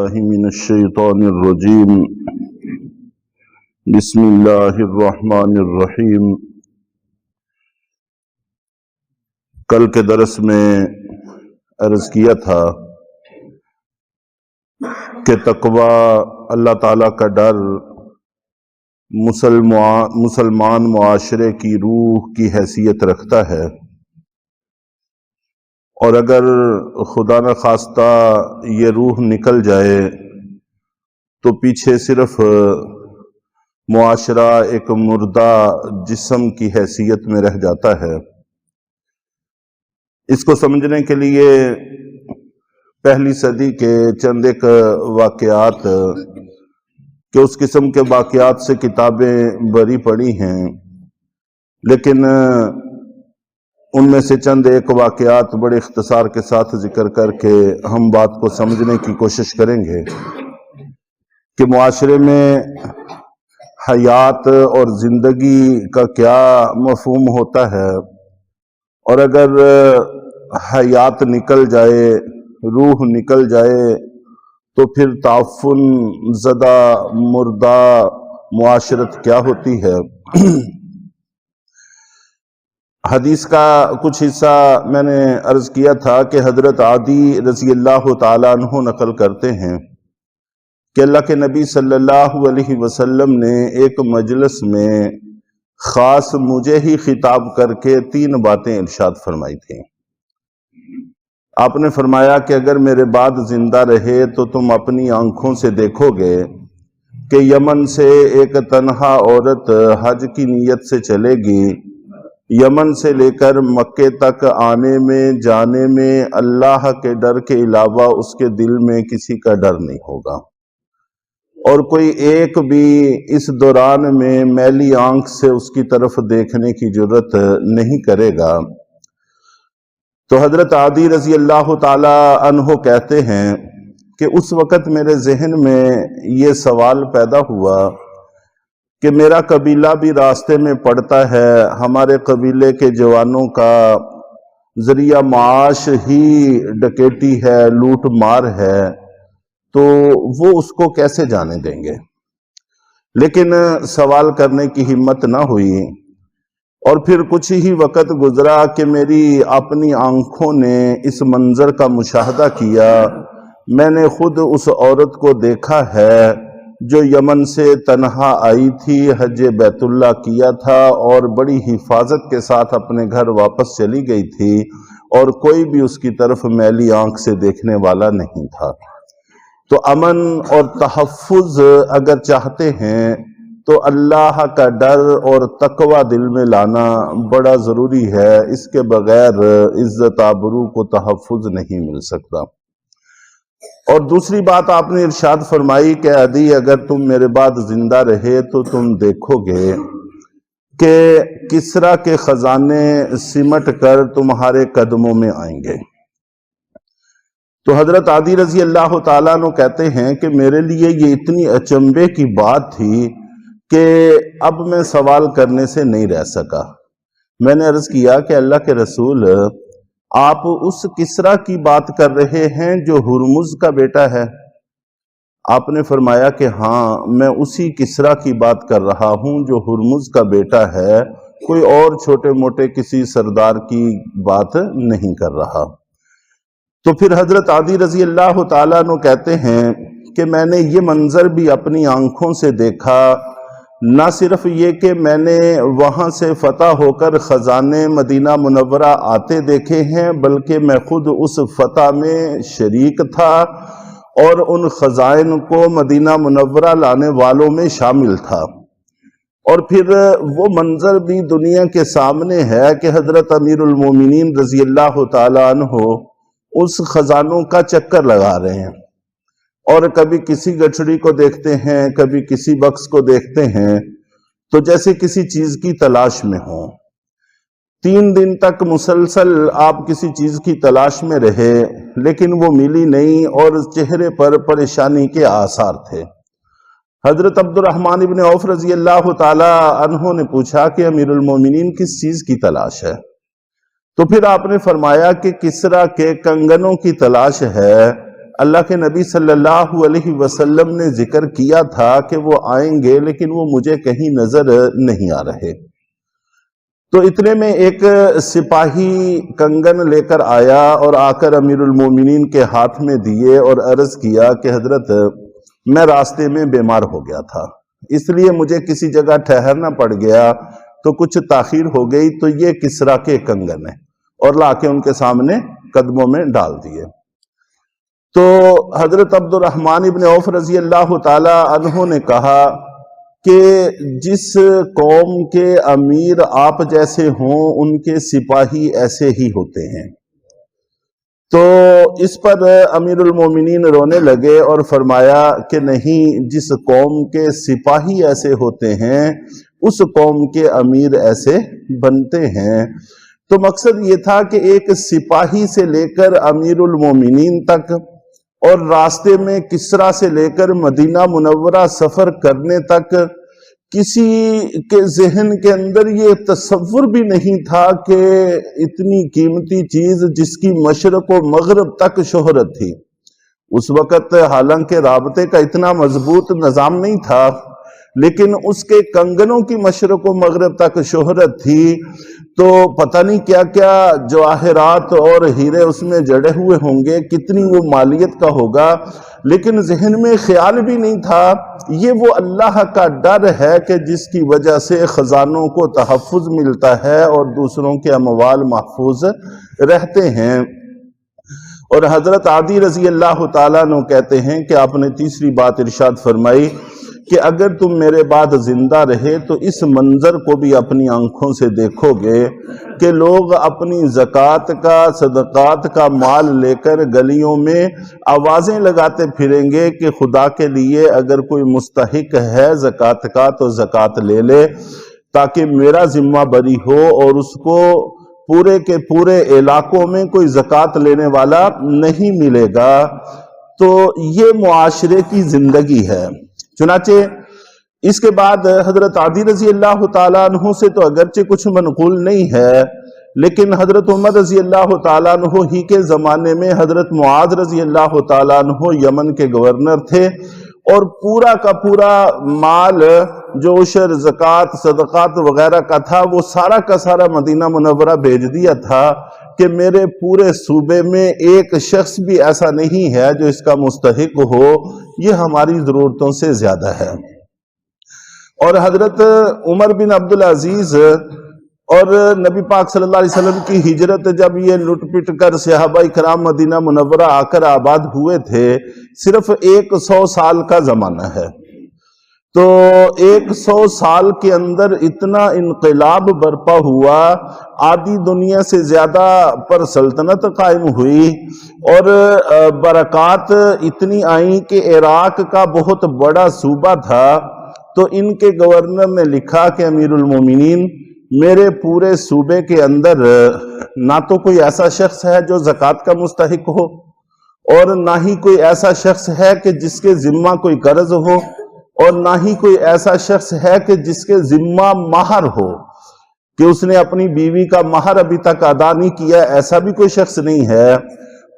باللہ من الشیطان الرجیم بسم اللہ الرحمن الرحیم۔ کل کے درس میں عرض کیا تھا کہ تقوی اللہ تعالیٰ کا ڈر مسلمان معاشرے کی روح کی حیثیت رکھتا ہے، اور اگر خدا نہ خواستہ یہ روح نکل جائے تو پیچھے صرف معاشرہ ایک مردہ جسم کی حیثیت میں رہ جاتا ہے۔ اس کو سمجھنے کے لیے پہلی صدی کے چند ایک واقعات کہ اس قسم کے واقعات سے کتابیں بری پڑی ہیں، لیکن ان میں سے چند ایک واقعات بڑے اختصار کے ساتھ ذکر کر کے ہم بات کو سمجھنے کی کوشش کریں گے کہ معاشرے میں حیات اور زندگی کا کیا مفہوم ہوتا ہے، اور اگر حیات نکل جائے، روح نکل جائے، تو پھر تعفن زدہ مردہ معاشرت کیا ہوتی ہے۔ حدیث کا کچھ حصہ میں نے عرض کیا تھا کہ حضرت عدی رضی اللہ تعالیٰ عنہ نقل کرتے ہیں کہ اللہ کے نبی صلی اللہ علیہ وسلم نے ایک مجلس میں خاص مجھے ہی خطاب کر کے 3 باتیں ارشاد فرمائی تھیں۔ آپ نے فرمایا کہ اگر میرے بعد زندہ رہے تو تم اپنی آنکھوں سے دیکھو گے کہ یمن سے ایک تنہا عورت حج کی نیت سے چلے گی، یمن سے لے کر مکے تک آنے میں جانے میں اللہ کے ڈر کے علاوہ اس کے دل میں کسی کا ڈر نہیں ہوگا، اور کوئی ایک بھی اس دوران میں میلی آنکھ سے اس کی طرف دیکھنے کی جرت نہیں کرے گا۔ تو حضرت عدی رضی اللہ تعالی عنہ کہتے ہیں کہ اس وقت میرے ذہن میں یہ سوال پیدا ہوا کہ میرا قبیلہ بھی راستے میں پڑتا ہے، ہمارے قبیلے کے جوانوں کا ذریعہ معاش ہی ڈکیٹی ہے، لوٹ مار ہے، تو وہ اس کو کیسے جانے دیں گے؟ لیکن سوال کرنے کی ہمت نہ ہوئی، اور پھر کچھ ہی وقت گزرا کہ میری اپنی آنکھوں نے اس منظر کا مشاہدہ کیا۔ میں نے خود اس عورت کو دیکھا ہے جو یمن سے تنہا آئی تھی، حج بیت اللہ کیا تھا اور بڑی حفاظت کے ساتھ اپنے گھر واپس چلی گئی تھی، اور کوئی بھی اس کی طرف میلی آنکھ سے دیکھنے والا نہیں تھا۔ تو امن اور تحفظ اگر چاہتے ہیں تو اللہ کا ڈر اور تقوی دل میں لانا بڑا ضروری ہے، اس کے بغیر عزت آبرو کو تحفظ نہیں مل سکتا۔ اور دوسری بات آپ نے ارشاد فرمائی کہ عدی اگر تم میرے بعد زندہ رہے تو تم دیکھو گے کہ کسریٰ کے خزانے سمٹ کر تمہارے قدموں میں آئیں گے۔ تو حضرت عدی رضی اللہ تعالیٰ عنہ کہتے ہیں کہ میرے لیے یہ اتنی اچنبھے کی بات تھی کہ اب میں سوال کرنے سے نہیں رہ سکا۔ میں نے عرض کیا کہ اللہ کے رسول، آپ اس کسریٰ کی بات کر رہے ہیں جو ہرمز کا بیٹا ہے؟ آپ نے فرمایا کہ ہاں، میں اسی کسریٰ کی بات کر رہا ہوں جو ہرمز کا بیٹا ہے، کوئی اور چھوٹے موٹے کسی سردار کی بات نہیں کر رہا۔ تو پھر حضرت عدی رضی اللہ تعالیٰ عنہ کہتے ہیں کہ میں نے یہ منظر بھی اپنی آنکھوں سے دیکھا، نہ صرف یہ کہ میں نے وہاں سے فتح ہو کر خزانے مدینہ منورہ آتے دیکھے ہیں، بلکہ میں خود اس فتح میں شریک تھا اور ان خزائن کو مدینہ منورہ لانے والوں میں شامل تھا۔ اور پھر وہ منظر بھی دنیا کے سامنے ہے کہ حضرت امیر المومنین رضی اللہ تعالی عنہ اس خزانوں کا چکر لگا رہے ہیں، اور کبھی کسی گٹھڑی کو دیکھتے ہیں، کبھی کسی بکس کو دیکھتے ہیں، تو جیسے کسی چیز کی تلاش میں ہوں۔ 3 دن تک مسلسل آپ کسی چیز کی تلاش میں رہے، لیکن وہ ملی نہیں، اور چہرے پر پریشانی کے آثار تھے۔ حضرت عبد الرحمن ابن عوف رضی اللہ تعالی عنہ نے پوچھا کہ امیر المومنین کس چیز کی تلاش ہے؟ تو پھر آپ نے فرمایا کہ کسریٰ کے کنگنوں کی تلاش ہے، اللہ کے نبی صلی اللہ علیہ وسلم نے ذکر کیا تھا کہ وہ آئیں گے لیکن وہ مجھے کہیں نظر نہیں آ رہے۔ تو اتنے میں ایک سپاہی کنگن لے کر آیا اور آ کر امیر المومنین کے ہاتھ میں دیے اور عرض کیا کہ حضرت میں راستے میں بیمار ہو گیا تھا، اس لیے مجھے کسی جگہ ٹھہرنا پڑ گیا تو کچھ تاخیر ہو گئی، تو یہ کسرا کے کنگن ہے، اور لا کے ان کے سامنے قدموں میں ڈال دیے۔ تو حضرت عبد الرحمن ابن عوف رضی اللہ تعالی عنہ نے کہا کہ جس قوم کے امیر آپ جیسے ہوں ان کے سپاہی ایسے ہی ہوتے ہیں۔ تو اس پر امیر المومنین رونے لگے اور فرمایا کہ نہیں، جس قوم کے سپاہی ایسے ہوتے ہیں اس قوم کے امیر ایسے بنتے ہیں۔ تو مقصد یہ تھا کہ ایک سپاہی سے لے کر امیر المومنین تک، اور راستے میں کسرا سے لے کر مدینہ منورہ سفر کرنے تک، کسی کے ذہن کے اندر یہ تصور بھی نہیں تھا کہ اتنی قیمتی چیز جس کی مشرق و مغرب تک شہرت تھی، اس وقت حالانکہ رابطے کا اتنا مضبوط نظام نہیں تھا، لیکن اس کے کنگنوں کی مشرق و مغرب تک شہرت تھی، تو پتہ نہیں کیا کیا جواہرات اور ہیرے اس میں جڑے ہوئے ہوں گے، کتنی وہ مالیت کا ہوگا، لیکن ذہن میں خیال بھی نہیں تھا۔ یہ وہ اللہ کا ڈر ہے کہ جس کی وجہ سے خزانوں کو تحفظ ملتا ہے اور دوسروں کے اموال محفوظ رہتے ہیں۔ اور حضرت عادی رضی اللہ تعالیٰ عنہ کہتے ہیں کہ آپ نے تیسری بات ارشاد فرمائی کہ اگر تم میرے بعد زندہ رہے تو اس منظر کو بھی اپنی آنکھوں سے دیکھو گے کہ لوگ اپنی زکوٰۃ کا، صدقات کا مال لے کر گلیوں میں آوازیں لگاتے پھریں گے کہ خدا کے لیے اگر کوئی مستحق ہے زکوٰۃ کا تو زکوٰۃ لے لے، تاکہ میرا ذمہ بری ہو اور اس کو پورے کے پورے علاقوں میں کوئی زکوٰۃ لینے والا نہیں ملے گا۔ تو یہ معاشرے کی زندگی ہے۔ چنانچہ اس کے بعد حضرت عادی رضی اللہ تعالیٰ عنہ سے تو اگرچہ کچھ منقول نہیں ہے، لیکن حضرت عمر رضی اللہ تعالیٰ عنہ ہی کے زمانے میں حضرت معاذ رضی اللہ تعالیٰ عنہ یمن کے گورنر تھے، اور پورا کا پورا مال جو عشر، زکوٰۃ، صدقات وغیرہ کا تھا وہ سارا کا سارا مدینہ منورہ بھیج دیا تھا کہ میرے پورے صوبے میں ایک شخص بھی ایسا نہیں ہے جو اس کا مستحق ہو، یہ ہماری ضرورتوں سے زیادہ ہے۔ اور حضرت عمر بن عبدالعزیز اور نبی پاک صلی اللہ علیہ وسلم کی ہجرت جب یہ لٹ پٹ کر صحابہ کرام مدینہ منورہ آ کر آباد ہوئے تھے، صرف 100 سال کا زمانہ ہے۔ تو 100 سال کے اندر اتنا انقلاب برپا ہوا، آدھی دنیا سے زیادہ پر سلطنت قائم ہوئی، اور برکات اتنی آئیں کہ عراق کا بہت بڑا صوبہ تھا، تو ان کے گورنر نے لکھا کہ امیر المومنین، میرے پورے صوبے کے اندر نہ تو کوئی ایسا شخص ہے جو زکوٰۃ کا مستحق ہو، اور نہ ہی کوئی ایسا شخص ہے کہ جس کے ذمہ کوئی قرض ہو، اور نہ ہی کوئی ایسا شخص ہے کہ جس کے ذمہ مہر ہو، کہ اس نے اپنی بیوی کا مہر ابھی تک ادا نہیں کیا، ایسا بھی کوئی شخص نہیں ہے،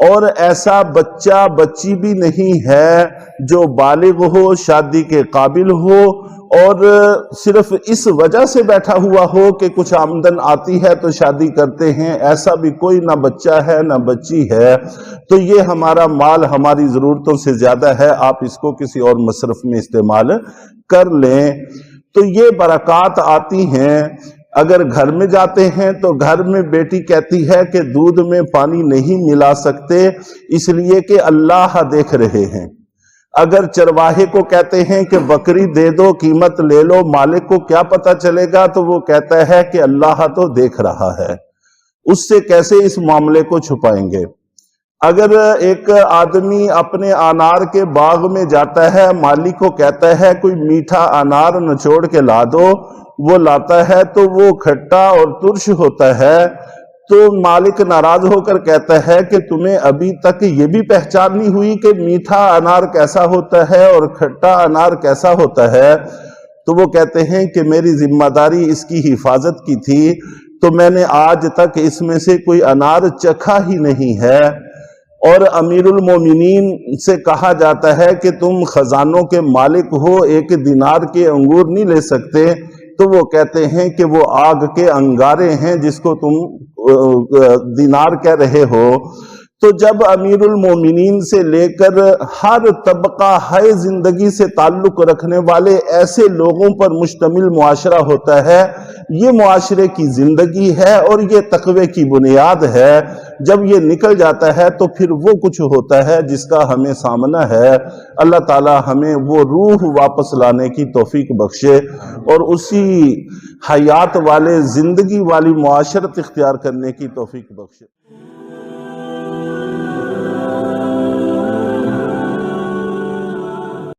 اور ایسا بچہ بچی بھی نہیں ہے جو بالغ ہو، شادی کے قابل ہو، اور صرف اس وجہ سے بیٹھا ہوا ہو کہ کچھ آمدن آتی ہے تو شادی کرتے ہیں، ایسا بھی کوئی نہ بچہ ہے نہ بچی ہے۔ تو یہ ہمارا مال ہماری ضرورتوں سے زیادہ ہے، آپ اس کو کسی اور مصرف میں استعمال کر لیں۔ تو یہ برکات آتی ہیں۔ اگر گھر میں جاتے ہیں تو گھر میں بیٹی کہتی ہے کہ دودھ میں پانی نہیں ملا سکتے، اس لیے کہ اللہ دیکھ رہے ہیں۔ اگر چرواہے کو کہتے ہیں کہ بکری دے دو، قیمت لے لو، مالک کو کیا پتہ چلے گا، تو وہ کہتا ہے کہ اللہ تو دیکھ رہا ہے، اس سے کیسے اس معاملے کو چھپائیں گے۔ اگر ایک آدمی اپنے انار کے باغ میں جاتا ہے، مالک کو کہتا ہے کوئی میٹھا انار نچوڑ کے لا دو، وہ لاتا ہے تو وہ کھٹا اور ترش ہوتا ہے، تو مالک ناراض ہو کر کہتا ہے کہ تمہیں ابھی تک یہ بھی پہچان نہیں ہوئی کہ میٹھا انار کیسا ہوتا ہے اور کھٹا انار کیسا ہوتا ہے۔ تو وہ کہتے ہیں کہ میری ذمہ داری اس کی حفاظت کی تھی، تو میں نے آج تک اس میں سے کوئی انار چکھا ہی نہیں ہے۔ اور امیر المومنین سے کہا جاتا ہے کہ تم خزانوں کے مالک ہو، 1 دینار کے انگور نہیں لے سکتے، تو وہ کہتے ہیں کہ وہ آگ کے انگارے ہیں جس کو تم دینار کہہ رہے ہو۔ تو جب امیر المومنین سے لے کر ہر طبقہ ہائے زندگی سے تعلق رکھنے والے ایسے لوگوں پر مشتمل معاشرہ ہوتا ہے، یہ معاشرے کی زندگی ہے اور یہ تقوی کی بنیاد ہے۔ جب یہ نکل جاتا ہے تو پھر وہ کچھ ہوتا ہے جس کا ہمیں سامنا ہے۔ اللہ تعالی ہمیں وہ روح واپس لانے کی توفیق بخشے اور اسی حیات والے زندگی والی معاشرت اختیار کرنے کی توفیق بخشے۔